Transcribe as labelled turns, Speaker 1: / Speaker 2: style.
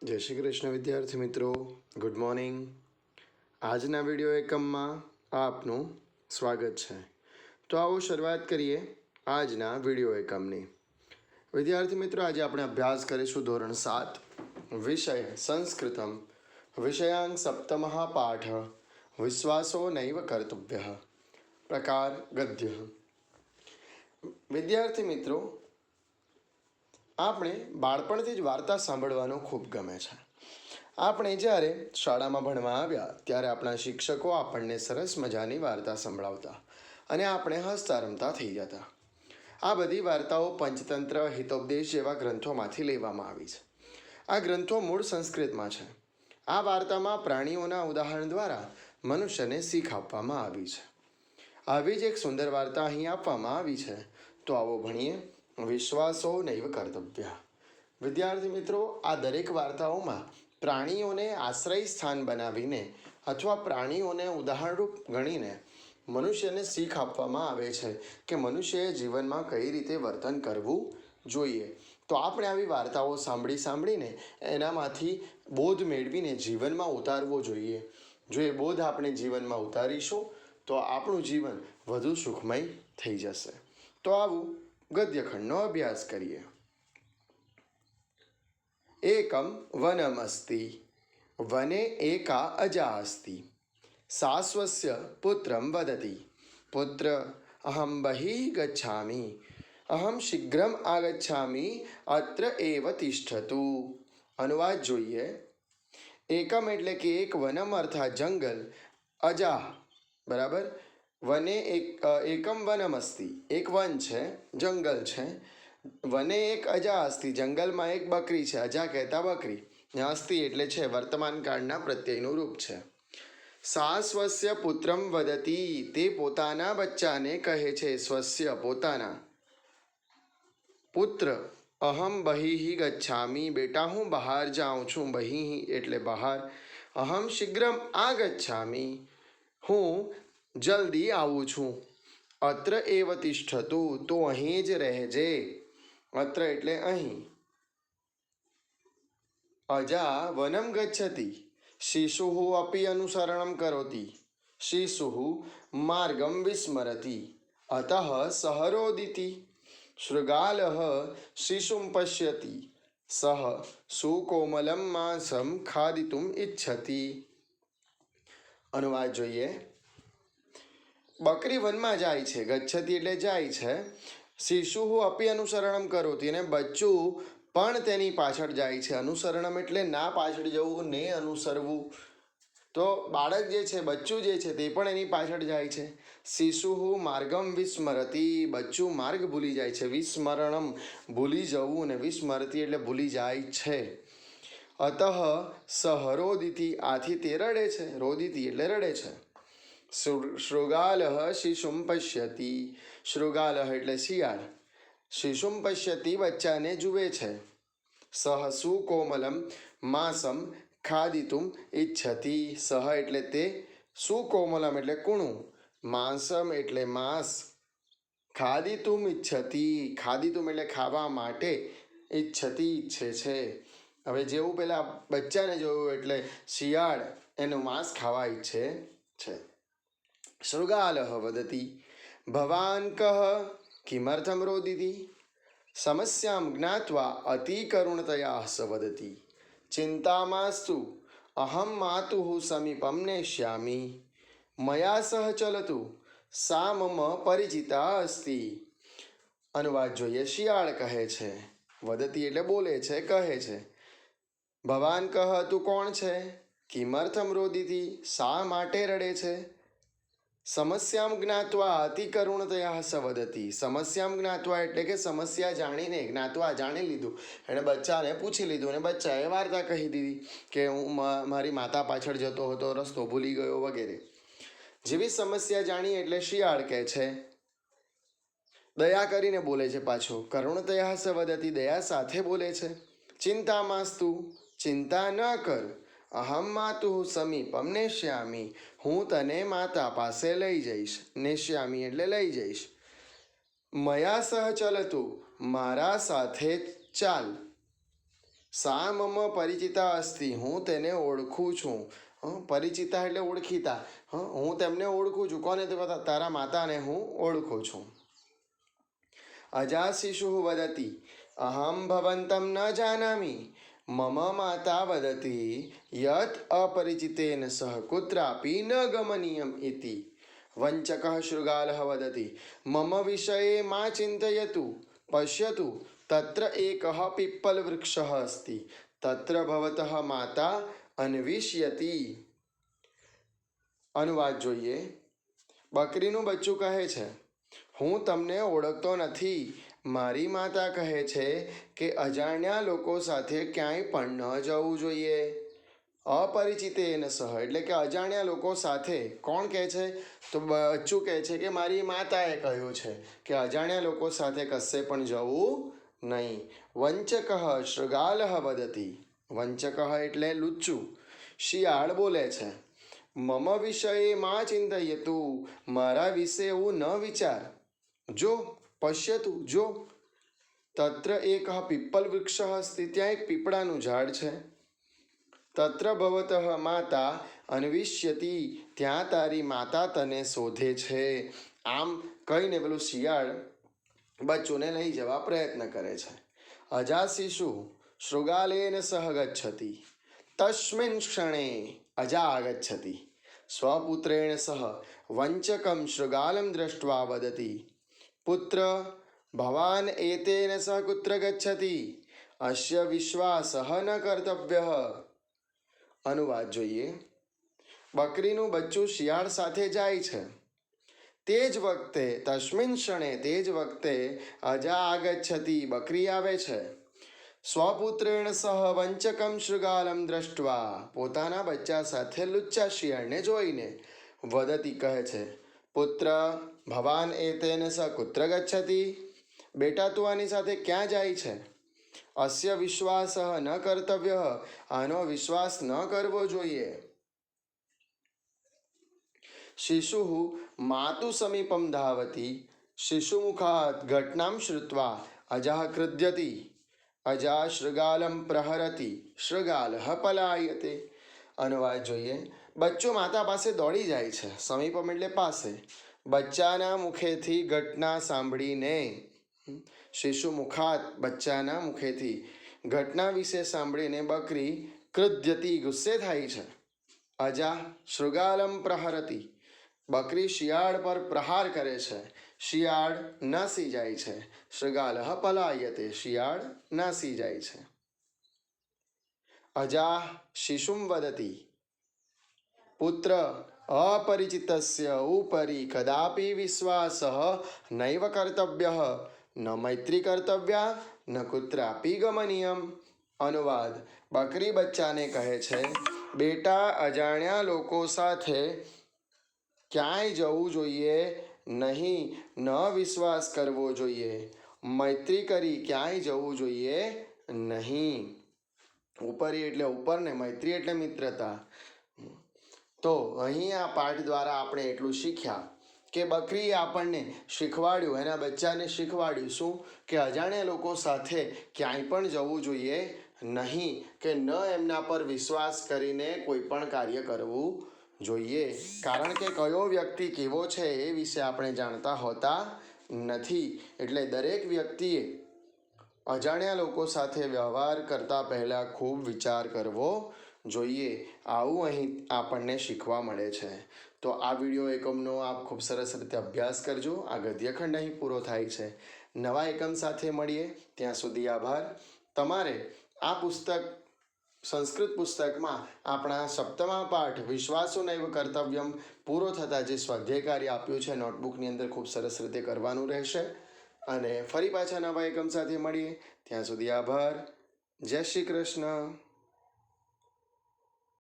Speaker 1: જય શ્રી કૃષ્ણ વિદ્યાર્થી મિત્રો, ગુડ મોર્નિંગ. આજના વિડીયો એકમમાં આપનું સ્વાગત છે. તો આવો શરૂઆત કરીએ આજના વિડીયો એકમની. વિદ્યાર્થી મિત્રો, આજે આપણે અભ્યાસ કરીશું ધોરણ 7 વિષય સંસ્કૃતમ વિષયાંક સપ્તમઃ પાઠ વિશ્વાસો નૈવ કર્તવ્ય પ્રકાર ગદ્ય. વિદ્યાર્થી મિત્રો, આપણે બાળપણથી જ વાર્તા સાંભળવાનું ખૂબ ગમે છે. આપણે જ્યારે શાળામાં ભણવા આવ્યા ત્યારે આપણા શિક્ષકો આપણને સરસ મજાની વાર્તા સંભળાવતા અને આપણે હસતા રમતા થઈ જતા. આ બધી વાર્તાઓ પંચતંત્ર, હિતોપદેશ જેવા ગ્રંથોમાંથી લેવામાં આવી છે. આ ગ્રંથો મૂળ સંસ્કૃતમાં છે. આ વાર્તામાં પ્રાણીઓના ઉદાહરણ દ્વારા મનુષ્યને શીખ આપવામાં આવી છે. આવી જ એક સુંદર વાર્તા અહીં આપવામાં આવી છે. તો આવો ભણીએ. વિશ્વાસો નૈવ કર્તવ્ય. વિદ્યાર્થી મિત્રો, આ દરેક વાર્તાઓમાં પ્રાણીઓને આશ્રય સ્થાન બનાવીને અથવા પ્રાણીઓને ઉદાહરણરૂપ ગણીને મનુષ્યને શીખ આપવામાં આવે છે કે મનુષ્યએ જીવનમાં કઈ રીતે વર્તન કરવું જોઈએ. તો આપણે આવી વાર્તાઓ સાંભળીને એનામાંથી બોધ મેળવીને જીવનમાં ઉતારવો જોઈએ. જો એ બોધ આપણે જીવનમાં ઉતારીશું તો આપણું જીવન વધુ સુખમય થઈ જશે. તો આવું ગદ્યખંડનો અભ્યાસ કરીએ. એકમ વનમ અસ્તિ, વને એકા અજા અસ્તિ. સા સ્વસ્ય પુત્રમ વદતિ, પુત્ર અહમ બહિઃ ગચ્છામિ, અહમ શીઘ્રમ આગચ્છામિ, અત્ર એવ તિષ્ઠતુ. અનુવાદ જોઈએ. એકમ એટલે કે એક, વનમ અર્થાત જંગલ, અજા બરાબર. વને એકમ વનમ અસ્તિ, એક વન છે, જંગલ છે. વને એક અજા અસ્તિ, જંગલમાં એક બકરી છે. અજા કહેતા બકરી, ને અસ્તિ એટલે છે, વર્તમાન કાળના પ્રત્યયનું રૂપ છે. સા સ્વસ્ય પુત્રમ વદતી, તે પોતાના બચ્ચાને કહે છે. સ્વસ્ય પોતાના, પુત્ર અહમ બહિઃ ગચ્છામિ, બેટા હું બહાર જાઉં છું. બહિઃ એટલે બહાર. અહમ શીઘ્રમ આગચ્છામિ, હું જલ્દી આવું છું. અત્ર એવ તિષ્ઠતુ, તો અહીં જ રહેજે. અત્ર એટલે અહીં. અજા વનમ ગચ્છતિ, શિશુઃ અપી અનુસરણમ કરોતિ, શિશુઃ માર્ગમ વિસ્મરતિ, અતઃ સહ રોદિતિ. શૃગાલઃ શિશુમ પશ્યતિ, સહ સુકોમલમ માંસમ ખાદિતુમ ઇચ્છતિ. અનુવાદ જોઈએ. બકરી વનમાં જાય છે. ગચ્છતિ એટલે જાય છે. શિશુ અપી અનુસરણમ કરોતિ, અને બચ્ચું પણ તેની પાછળ જાય છે. અનુસરણમ એટલે ના પાછળ જવું, ને અનુસરવું. તો બાળક જે છે, બચ્ચું જે છે, તે પણ એની પાછળ જાય છે. શિશુ માર્ગમ વિસ્મરતિ, બચ્ચું માર્ગ ભૂલી જાય છે. વિસ્મરણમ ભૂલી જવું, ને વિસ્મરતિ એટલે ભૂલી જાય છે. અતઃ સહ રોદિતિ, આથી તે રડે છે. રોદિતિ એટલે રડે છે. શૃગાલઃ શિશુમ પશ્યતિ, શૃગાલઃ એટલે શિયાળ. શિશુમ પશ્યતિ, બચ્ચાને જુએ છે. સહ સુકોમલમ માંસમ ખાદિતુમ ઇચ્છતિ, સહ એટલે તે, સુકોમલમ એટલે કૂણું, માંસમ એટલે માંસ, ખાદિતુમ ઇચ્છતિ, ખાદિતુમ એટલે ખાવા માટે, ઇચ્છતિ ઈચ્છે છે. હવે જેવું પેલા બચ્ચાને જોયું એટલે શિયાળ એનું માંસ ખાવા ઈચ્છે છે. શૃગાલઃ વદતિ, ભવાન કઃ કિમર્થમ રોદિતિ, સમસ્યામ જ્ઞાત્વા અતિકરુણતયા સ વદતિ, ચિંતા માસ્તુ, અહમ માતુઃ સમીપમ નેષ્યામિ, મયા સહ ચલતુ, સા મમ પરિચિતા અસ્તિ. અનુવાદ જોઈએ. શિયાળ કહે છે, વદતિ એટલે બોલે છે, કહે છે. ભવાન કહ, તું કોણ છે? કિમર્થમ રોદિતિ, શા માટે રડે છે? સમસ્યામ જ્ઞાત્વા અતિકરુણતયા સ વદતિ, સમસ્યામ જ્ઞાત્વા એટલે કે સમસ્યા જાણીને, જ્ઞાત્વા જાણી લીધું, એણે બચ્ચાને પૂછી લીધું અને બચ્ચાએ વાર્તા કહી દીધી કે હું મારી માતા પાછળ જતો હતો, રસ્તો ભૂલી ગયો વગેરે જેવી સમસ્યા જાણી. એટલે શિયાળ કહે છે, દયા કરીને બોલે છે. પાછો કરુણતયા સ વદતિ, દયા સાથે બોલે છે. ચિંતા માસ્તુ, ચિંતા ન કર. અહમ માતુઃ સમીપમ નેષ્યામિ, હું તને માતા પાસે લઈ જઈશ. નેષ્યામિ એટલે લઈ જઈશ. મયા સહ ચલતું, મારા સાથે ચાલ. સા મમ પરિચિતા અસ્તિ, હું તેને ઓળખું છું. પરિચિતા એટલે ઓળખીતા. હું તેમને ઓળખું છું. કોને? તે બધા તારા માતાને હું ઓળખું છું. અજા શિશુ વદતી અહમ ભવંતમ ન જાનામિ મમ માતા વદતી યત અપરિચિતેન સહ કુત્રાપી ન ગમનીયમ ઇતિ. વંચકઃ શૃગાલઃ વદતિ મમ વિષયે મા ચિંતયતુ પશ્યતુ તત્ર એકઃ પીપ્પલવૃક્ષઃ અસ્તિ તત્ર ભવતઃ માતા અન્વિષ્યતિ. અનુવાદ જોઈએ. બકરીનું બચ્ચું કહે છે, હું તમને ઓળખતો નથી. મારી માતા કહે છે કે અજાણ્યા લોકો સાથે ક્યાંય પણ ન જવું જોઈએ. અપરિચિતેન સહ એટલે કે અજાણ્યા લોકો સાથે. કોણ કહે છે? તો બચ્ચું કહે છે કે મારી માતાએ કહ્યું છે કે અજાણ્યા લોકો સાથે કશે પણ જવું નહીં. વંચકઃ શૃગાલઃ વદતિ, વંચકઃ એટલે લુચ્ચું. શિયાળ બોલે છે, મમ વિષયે મા ચિંતયતુ, મારા વિશે એવું ન વિચાર. જો પશ્યતુ, જો તત્ર એક પીપલ વૃક્ષ અસ્તિ, ત્યાં એક પીપળાનું ઝાડ છે. તત્ર ભવતઃ માતા અન્વિષ્યતિ, ત્યાં તારી માતા તને શોધે છે. આમ કહીને પેલું શિયાળ બચ્ચુને લઈ જવા પ્રયત્ન કરે છે. અજા શિશુ શૃગાલેન સહ ગચ્છતિ તસ્મિન ક્ષણે અજા આગચ્છતિ સ્વપુત્રેણ સહ વંચકમ શૃગાલમ દૃષ્ટ્વા વદતિ પુત્ર ભવાન એતેન સહ કુત્ર ગચ્છતિ અસ્ય વિશ્વાસઃ ન કર્તવ્યઃ. અનુવાદ જોઈએ. બકરીનું બચ્ચું શિયાળ સાથે જાય છે. તે જ વખતે તસ્મિન ક્ષણે, તે જ વખતે અજા આગચ્છતિ, બકરી આવે છે. સ્વપુત્રેણ સહ વંચકમ શૃગાલમ દ્રષ્ટવા, પોતાના બચ્ચા સાથે લુચ્ચા શિયાળને જોઈને. વદતી કહે છે, પુત્ર ભવાન એતેન સહ કુત્ર ગચ્છતિ, બેટા તું આની સાથે ક્યાં જાય છે? અસ્ય વિશ્વાસ ન કર્તવ્ય, આનો વિશ્વાસ ન કરવો જોઈએ. શિશુ માતુ સમીપમ ધાવતી શિશુમુખાત ઘટનામ શ્રુત્વા અજા ક્રુધ્યતિ અજા શૃગાલમ પ્રહરતી શૃગાલઃ પલાયતે. અનુવાદ જોઈએ. બચ્ચું માતા પાસે દોડી જાય છે. સમીપમ એટલે પાસે. બચ્ચાના મુખેથી ઘટના સાંભળીને, શિશુ મુખાત બચ્ચાના મુખેથી ઘટના વિશે સાંભળીને બકરી ક્રુધ્યતિ ગુસ્સે થાય છે. અજા શૃગાલમ પ્રહરતી, બકરી શિયાળ પર પ્રહાર કરે છે. શિયાળ નાસી જાય છે. શૃગાલઃ પલાયતે, શિયાળ નાસી જાય છે. અજા શિશુમ વદતિ પુત્ર અપરિચિતસ્ય ઉપરી કદાપી વિશ્વાસઃ નૈવ કર્તવ્યઃ ન મૈત્રી કર્તવ્યા ન કુત્રાપી ગમનીયમ. અનુવાદ. બકરી બચ્ચાને કહે છે, બેટા અજાણ્યા લોકો સાથે ક્યાંય જવું જોઈએ નહીં, ન વિશ્વાસ કરવો જોઈએ, મૈત્રી કરી ક્યાંય જવું જોઈએ નહીં. ઉપરી એટલે ઉપર ને મૈત્રી એટલે મિત્રતા. તો અહીં આ પાઠ દ્વારા આપણે એટલું શીખ્યા કે બકરીએ આપણને શીખવાડ્યું, એના બચ્ચાને શીખવાડ્યું શું? કે અજાણ્યા લોકો સાથે ક્યાંય પણ જવું જોઈએ નહીં, કે ન એમના પર વિશ્વાસ કરીને કોઈ પણ કાર્ય કરવું જોઈએ. કારણ કે કયો વ્યક્તિ કેવો છે એ વિશે આપણે જાણતા હોતા નથી. એટલે દરેક વ્યક્તિએ અજાણ્યા લોકો સાથે વ્યવહાર કરતા પહેલાં ખૂબ વિચાર કરવો જોઈએ. આવું અહીં આપણને શીખવા મળે છે. તો આ વિડીયો એકમનો આપ ખૂબ સરસ રીતે અભ્યાસ કરજો. આ ગદ્યખંડ અહીં પૂરો થાય છે. નવા એકમ સાથે મળીએ, ત્યાં સુધી આભાર. તમારે આ પુસ્તક સંસ્કૃત પુસ્તકમાં આપણા સપ્તમા પાઠ વિશ્વાસો નૈવ કર્તવ્યમ પૂરો થતાં જે સ્વાધ્યાય કાર્ય આપ્યું છે નોટબુકની અંદર ખૂબ સરસ રીતે કરવાનું રહેશે. અને ફરી પાછા નવા એકમ સાથે મળીએ, ત્યાં સુધી આભાર. જય શ્રી કૃષ્ણ.